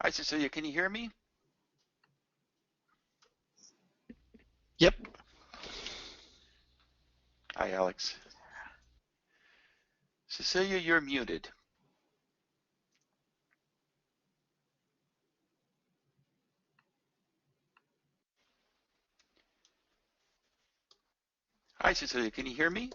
Hi, Cecilia. Can you hear me? Yep. Hi, Alex. Cecilia, you're muted. Hi, Cecilia. Can you hear me?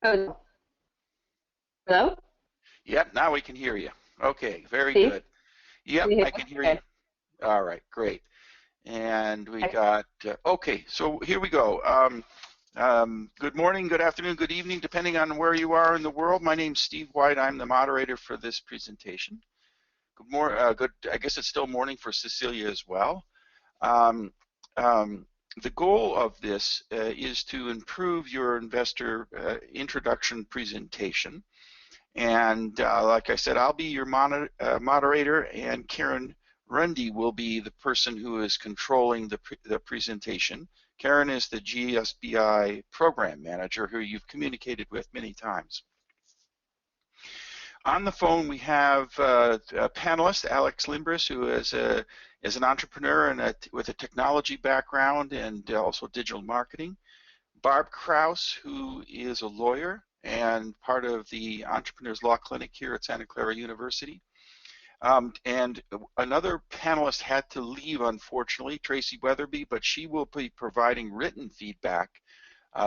Oh, hello? Yep, now we can hear you. Okay, very Steve? good. Can Yep, you hear I me? can hear you. Okay. All right, great. And we Okay. got, okay, so here we go. Good morning, good afternoon, good evening, depending on where you are in the world. My name's Steve White. I'm the moderator for this presentation. I guess it's still morning for Cecilia as well. Um, um, the goal of this is to improve your investor introduction presentation. And like I said, I'll be your moderator, and Karen Rundy will be the person who is controlling the presentation. Karen is the GSBI program manager who you've communicated with many times. On the phone, we have a panelist, Alex Limbris, who is an entrepreneur and with a technology background and also digital marketing. Barb Kraus, who is a lawyer and part of the Entrepreneurs Law Clinic here at Santa Clara University. And another panelist had to leave, unfortunately, Tracy Weatherby, but she will be providing written feedback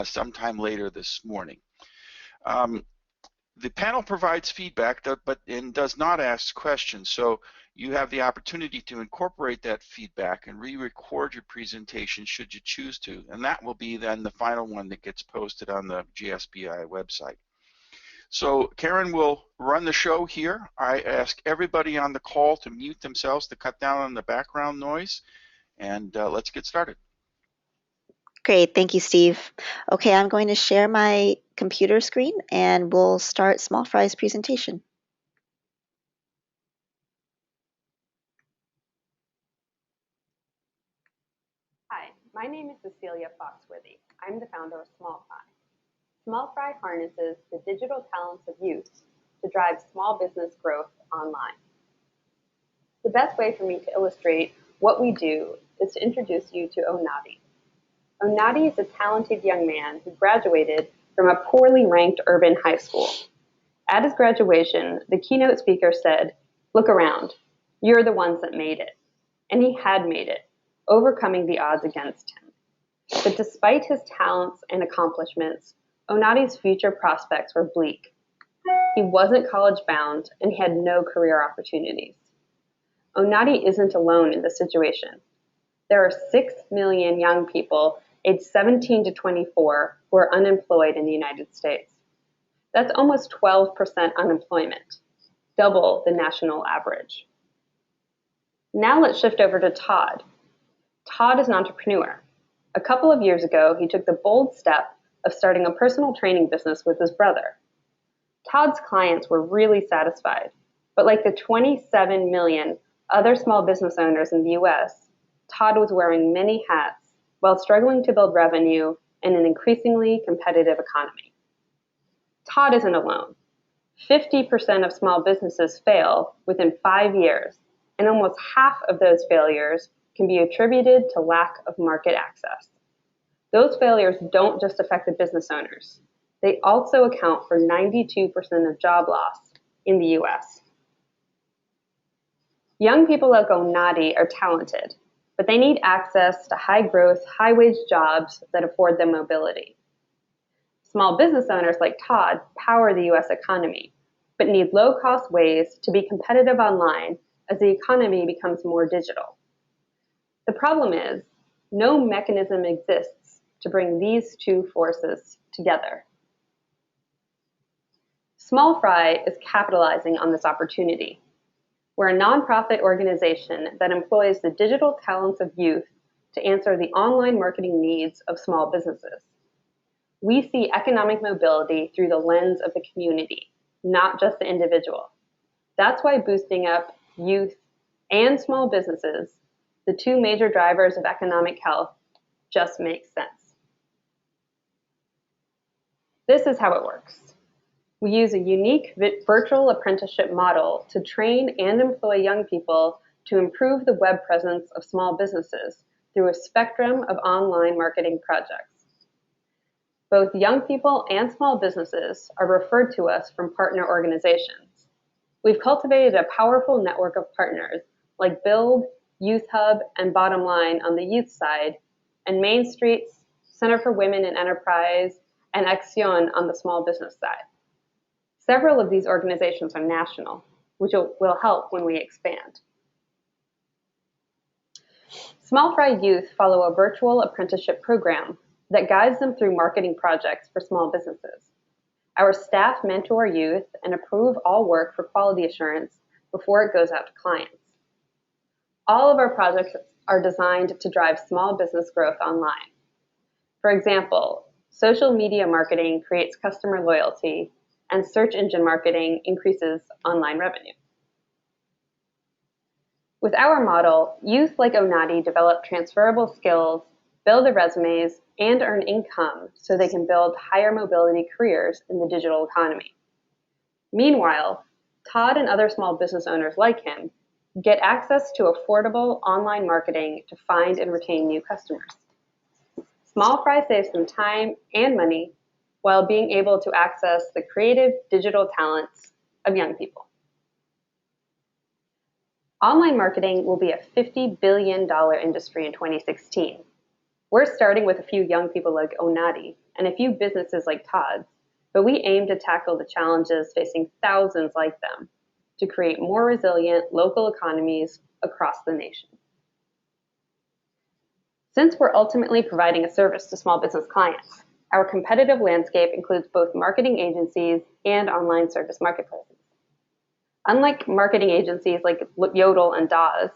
sometime later this morning. The panel provides feedback and does not ask questions, so you have the opportunity to incorporate that feedback and re-record your presentation should you choose to, and that will be then the final one that gets posted on the GSBI website. So Karen will run the show here. I ask everybody on the call to mute themselves to cut down on the background noise, and let's get started. Great, thank you, Steve. Okay, I'm going to share my computer screen and we'll start Small Fry's presentation. Hi, my name is Cecilia Foxworthy. I'm the founder of Small Fry. Small Fry harnesses the digital talents of youth to drive small business growth online. The best way for me to illustrate what we do is to introduce you to Noddy. Noddy is a talented young man who graduated from a poorly ranked urban high school. At his graduation, the keynote speaker said, "Look around. You're the ones that made it." And he had made it, overcoming the odds against him. But despite his talents and accomplishments, Noddy's future prospects were bleak. He wasn't college bound and he had no career opportunities. Noddy isn't alone in this situation. There are 6 million young people aged 17 to 24 who are unemployed in the United States. That's almost 12% unemployment, double the national average. Now let's shift over to Todd. Todd is an entrepreneur. A couple of years ago, he took the bold step of starting a personal training business with his brother. Todd's clients were really satisfied, but like the 27 million other small business owners in the US, Todd was wearing many hats while struggling to build revenue in an increasingly competitive economy. Todd isn't alone. 50% of small businesses fail within 5 years, and almost half of those failures can be attributed to lack of market access. Those failures don't just affect the business owners. They also account for 92% of job loss in the US. Young people like Noddy are talented, but they need access to high-growth, high-wage jobs that afford them mobility. Small business owners like Todd power the US economy, but need low-cost ways to be competitive online as the economy becomes more digital. The problem is, no mechanism exists to bring these two forces together. Small Fry is capitalizing on this opportunity. We're a nonprofit organization that employs the digital talents of youth to answer the online marketing needs of small businesses. We see economic mobility through the lens of the community, not just the individual. That's why boosting up youth and small businesses, the two major drivers of economic health, just makes sense. This is how it works. We use a unique virtual apprenticeship model to train and employ young people to improve the web presence of small businesses through a spectrum of online marketing projects. Both young people and small businesses are referred to us from partner organizations. We've cultivated a powerful network of partners like Build, Youth Hub, and Bottom Line on the youth side, and Main Street's Center for Women in Enterprise and Acción on the small business side. Several of these organizations are national, which will help when we expand. Small Fry youth follow a virtual apprenticeship program that guides them through marketing projects for small businesses. Our staff mentor youth and approve all work for quality assurance before it goes out to clients. All of our projects are designed to drive small business growth online. For example, social media marketing creates customer loyalty, and search engine marketing increases online revenue. With our model, youth like Noddy develop transferable skills, build their resumes, and earn income so they can build higher mobility careers in the digital economy. Meanwhile, Todd and other small business owners like him get access to affordable online marketing to find and retain new customers. Small Fry saves them time and money while being able to access the creative digital talents of young people. Online marketing will be a $50 billion industry in 2016. We're starting with a few young people like Noddy and a few businesses like Todd's, but we aim to tackle the challenges facing thousands like them to create more resilient local economies across the nation. Since we're ultimately providing a service to small business clients, our competitive landscape includes both marketing agencies and online service marketplaces. Unlike marketing agencies like Yodel and Dawes,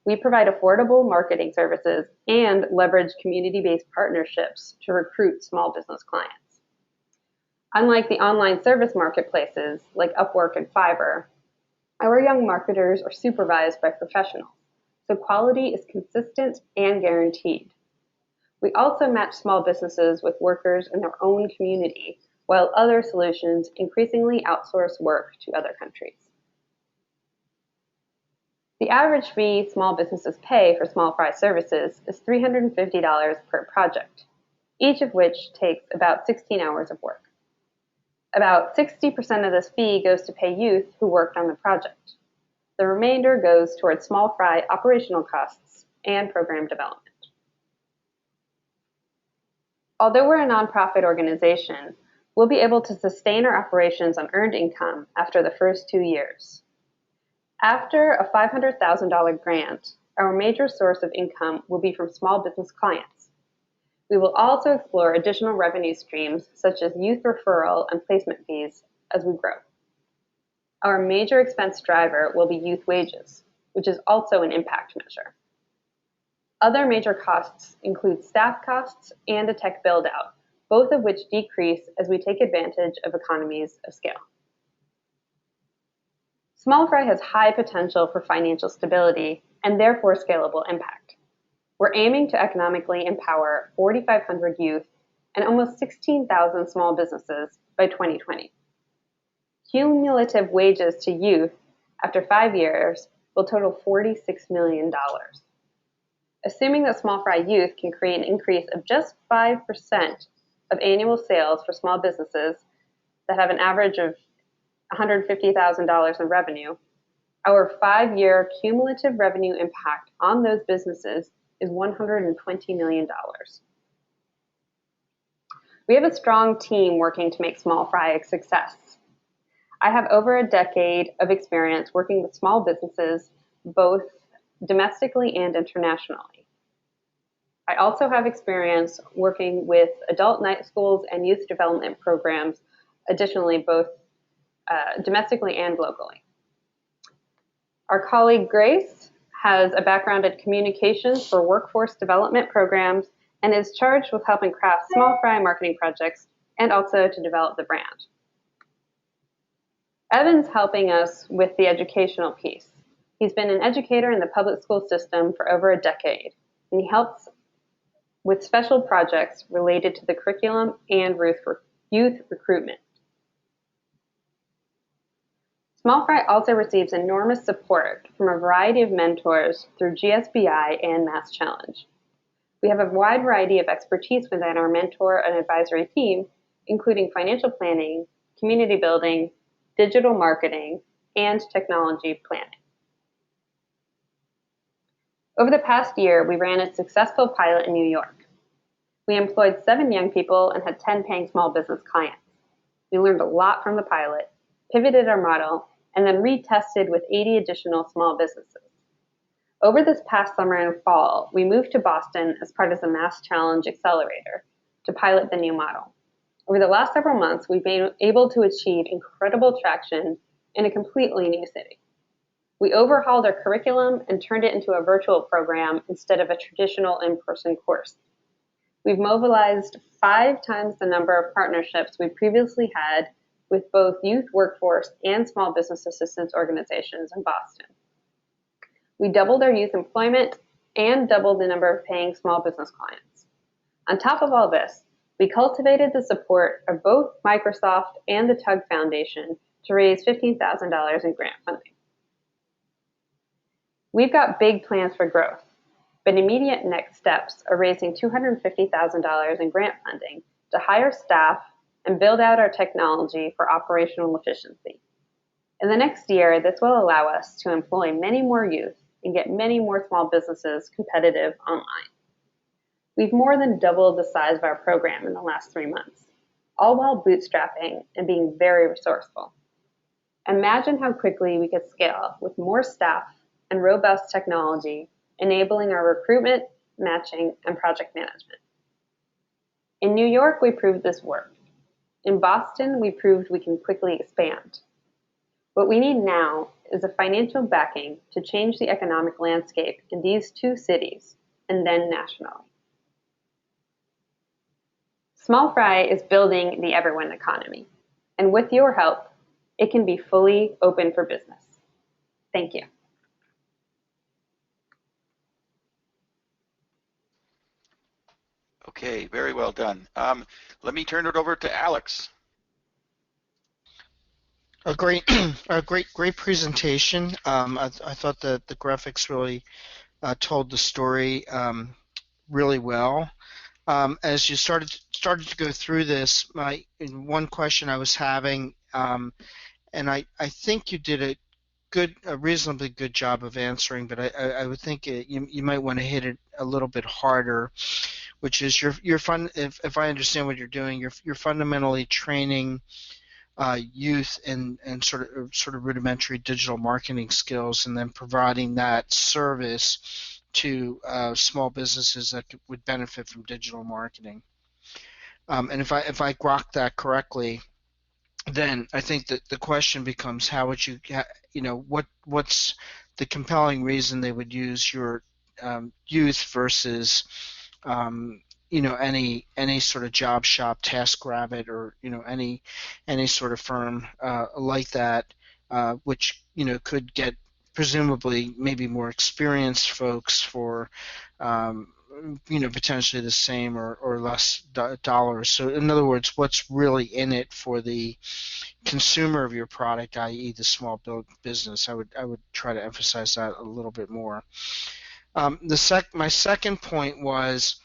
we provide affordable marketing services and leverage community-based partnerships to recruit small business clients. Unlike the online service marketplaces like Upwork and Fiverr, our young marketers are supervised by professionals, so quality is consistent and guaranteed. We also match small businesses with workers in their own community, while other solutions increasingly outsource work to other countries. The average fee small businesses pay for Small Fry services is $350 per project, each of which takes about 16 hours of work. About 60% of this fee goes to pay youth who worked on the project. The remainder goes towards Small Fry operational costs and program development. Although we're a nonprofit organization, we'll be able to sustain our operations on earned income after the first 2 years. After a $500,000 grant, our major source of income will be from small business clients. We will also explore additional revenue streams such as youth referral and placement fees as we grow. Our major expense driver will be youth wages, which is also an impact measure. Other major costs include staff costs and a tech build-out, both of which decrease as we take advantage of economies of scale. Small Fry has high potential for financial stability and therefore scalable impact. We're aiming to economically empower 4,500 youth and almost 16,000 small businesses by 2020. Cumulative wages to youth after 5 years will total $46 million. Assuming that Small Fry youth can create an increase of just 5% of annual sales for small businesses that have an average of $150,000 in revenue, our 5-year cumulative revenue impact on those businesses is $120 million. We have a strong team working to make Small Fry a success. I have over a decade of experience working with small businesses, both domestically and internationally. I also have experience working with adult night schools and youth development programs, additionally both domestically and locally. Our colleague Grace has a background in communications for workforce development programs and is charged with helping craft Small Fry marketing projects and also to develop the brand. Evan's helping us with the educational piece. He's been an educator in the public school system for over a decade, and he helps with special projects related to the curriculum and youth recruitment. Small Fry also receives enormous support from a variety of mentors through GSBI and Mass Challenge. We have a wide variety of expertise within our mentor and advisory team, including financial planning, community building, digital marketing, and technology planning. Over the past year, we ran a successful pilot in New York. We employed 7 young people and had 10 paying small business clients. We learned a lot from the pilot, pivoted our model, and then retested with 80 additional small businesses. Over this past summer and fall, we moved to Boston as part of the Mass Challenge Accelerator to pilot the new model. Over the last several months, we've been able to achieve incredible traction in a completely new city. We overhauled our curriculum and turned it into a virtual program instead of a traditional in-person course. We've mobilized 5 times the number of partnerships we previously had with both youth workforce and small business assistance organizations in Boston. We doubled our youth employment and doubled the number of paying small business clients. On top of all this, we cultivated the support of both Microsoft and the Tug Foundation to raise $15,000 in grant funding. We've got big plans for growth, but immediate next steps are raising $250,000 in grant funding to hire staff and build out our technology for operational efficiency. In the next year, this will allow us to employ many more youth and get many more small businesses competitive online. We've more than doubled the size of our program in the last 3 months, all while bootstrapping and being very resourceful. Imagine how quickly we could scale with more staff and robust technology, enabling our recruitment, matching, and project management. In New York, we proved this worked. In Boston, we proved we can quickly expand. What we need now is a financial backing to change the economic landscape in these 2 cities and then nationally. Small Fry is building the everyone economy, and with your help, it can be fully open for business. Thank you. Okay, very well done. Let me turn it over to Alex. A great, great presentation. I thought that the graphics really told the story really well. As you started to go through this, one question I was having, and I think you did a reasonably good job of answering, but I would think you might want to hit it a little bit harder, which is if I understand what you're doing, you're fundamentally training youth and sort of rudimentary digital marketing skills, and then providing that service to small businesses that would benefit from digital marketing. And if I grok that correctly, then I think that the question becomes, how would you, what's the compelling reason they would use your youth versus any sort of job shop, TaskRabbit, or any sort of firm like that, which could get presumably maybe more experienced folks for potentially the same or less dollars. So in other words, what's really in it for the consumer of your product, i.e. the small business? I would try to emphasize that a little bit more. My second point was,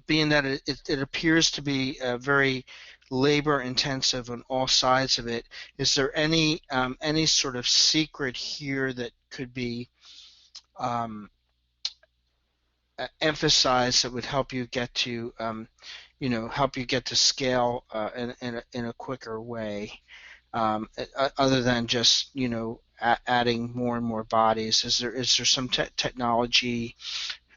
being that it appears to be very labor intensive on all sides of it, is there any sort of secret here that could be emphasized that would help you get to scale in a quicker way, other than just adding more and more bodies? Is there some technology,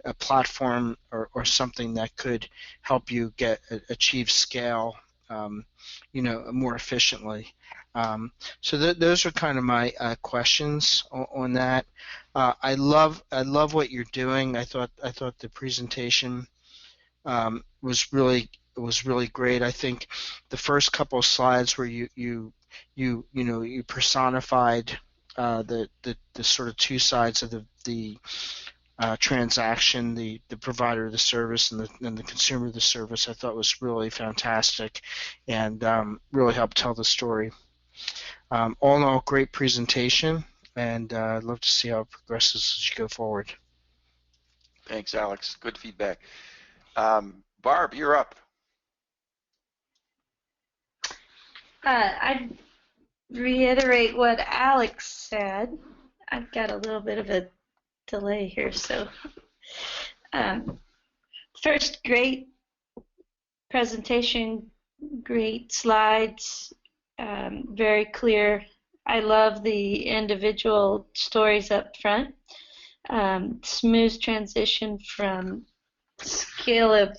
a platform, or something that could help you achieve scale more efficiently? So those are kind of my questions on that. I love what you're doing. I thought the presentation was really great. I think the first couple of slides where you personified the sort of 2 sides of the transaction, the provider of the service and the consumer of the service, I thought was really fantastic, and really helped tell the story. All in all, great presentation, and I'd love to see how it progresses as you go forward. Thanks, Alex. Good feedback. Barb, you're up. I'd reiterate what Alex said. I've got a little bit of a delay here, so first, great presentation, great slides, very clear. I love the individual stories up front. Smooth transition from scale of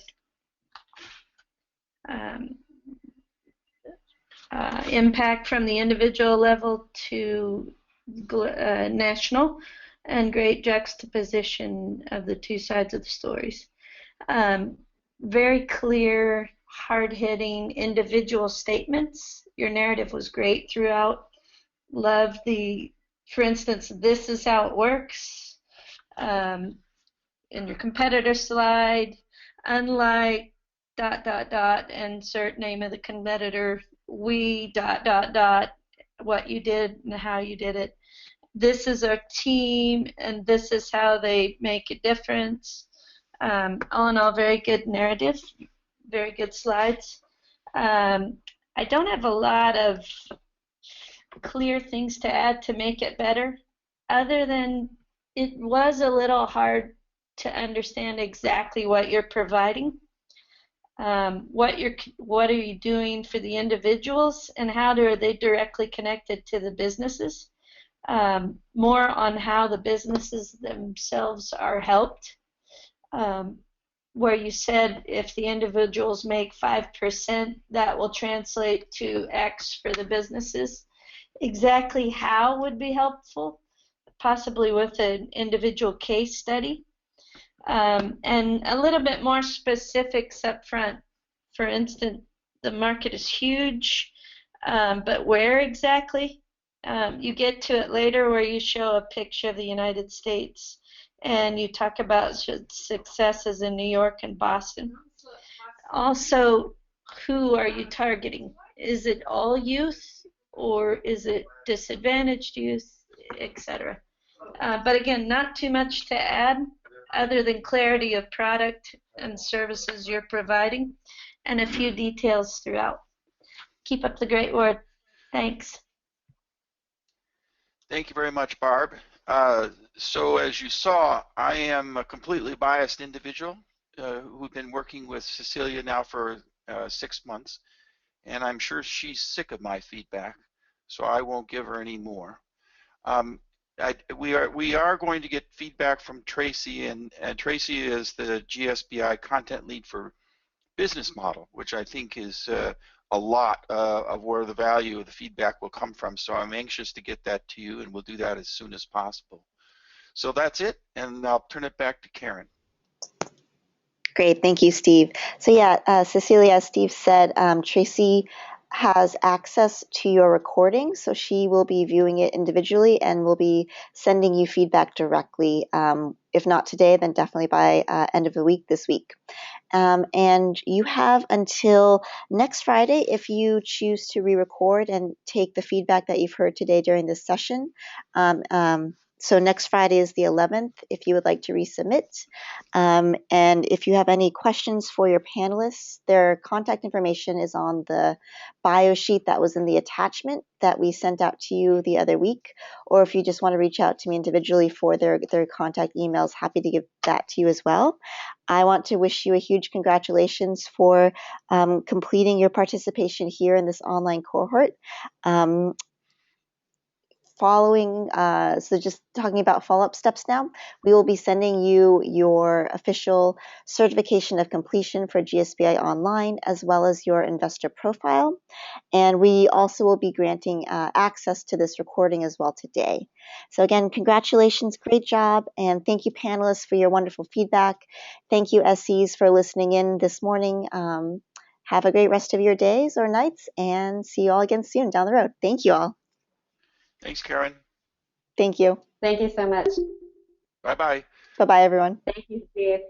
impact from the individual level to national, and great juxtaposition of the two sides of the stories. Very clear, hard-hitting individual statements. Your narrative was great throughout. Love the, for instance, this is how it works. In your competitor slide, unlike ... insert name of the competitor, we ... what you did and how you did it. This is our team, and this is how they make a difference. All in all, very good narrative, very good slides. I don't have a lot of clear things to add to make it better, other than it was a little hard to understand exactly what you're providing. What are you doing for the individuals, and how are they directly connected to the businesses? More on how the businesses themselves are helped. Where you said if the individuals make 5%, that will translate to X for the businesses. Exactly how would be helpful, possibly with an individual case study. And a little bit more specifics up front. For instance, the market is huge, but where exactly? You get to it later where you show a picture of the United States and you talk about successes in New York and Boston. Also, who are you targeting? Is it all youth, or is it disadvantaged youth, etc.? But again, not too much to add other than clarity of product and services you're providing, and a few details throughout. Keep up the great work. Thanks. Thank you very much, Barb. So as you saw, I am a completely biased individual who's been working with Cecilia now for 6 months, and I'm sure she's sick of my feedback, so I won't give her any more. We are going to get feedback from Tracy, and Tracy is the GSBI content lead for business model, which I think is a lot of where the value of the feedback will come from. So I'm anxious to get that to you, and we'll do that as soon as possible. So that's it, and I'll turn it back to Karen. Great, thank you, Steve. So yeah, Cecilia, as Steve said, Tracy has access to your recording, so she will be viewing it individually and will be sending you feedback directly. If not today, then definitely by end of the week this week. And you have until next Friday if you choose to re-record and take the feedback that you've heard today during this session. So next Friday is the 11th if you would like to resubmit. And if you have any questions for your panelists, their contact information is on the bio sheet that was in the attachment that we sent out to you the other week. Or if you just want to reach out to me individually for their contact emails, happy to give that to you as well. I want to wish you a huge congratulations for completing your participation here in this online cohort. So just talking about follow-up steps now, we will be sending you your official certification of completion for GSBI Online, as well as your investor profile. And we also will be granting access to this recording as well today. So again, congratulations, great job, and thank you panelists for your wonderful feedback. Thank you SEs for listening in this morning. Have a great rest of your days or nights, and see you all again soon down the road. Thank you all. Thanks, Karen. Thank you. Thank you so much. Bye-bye. Bye-bye, everyone. Thank you, Steve.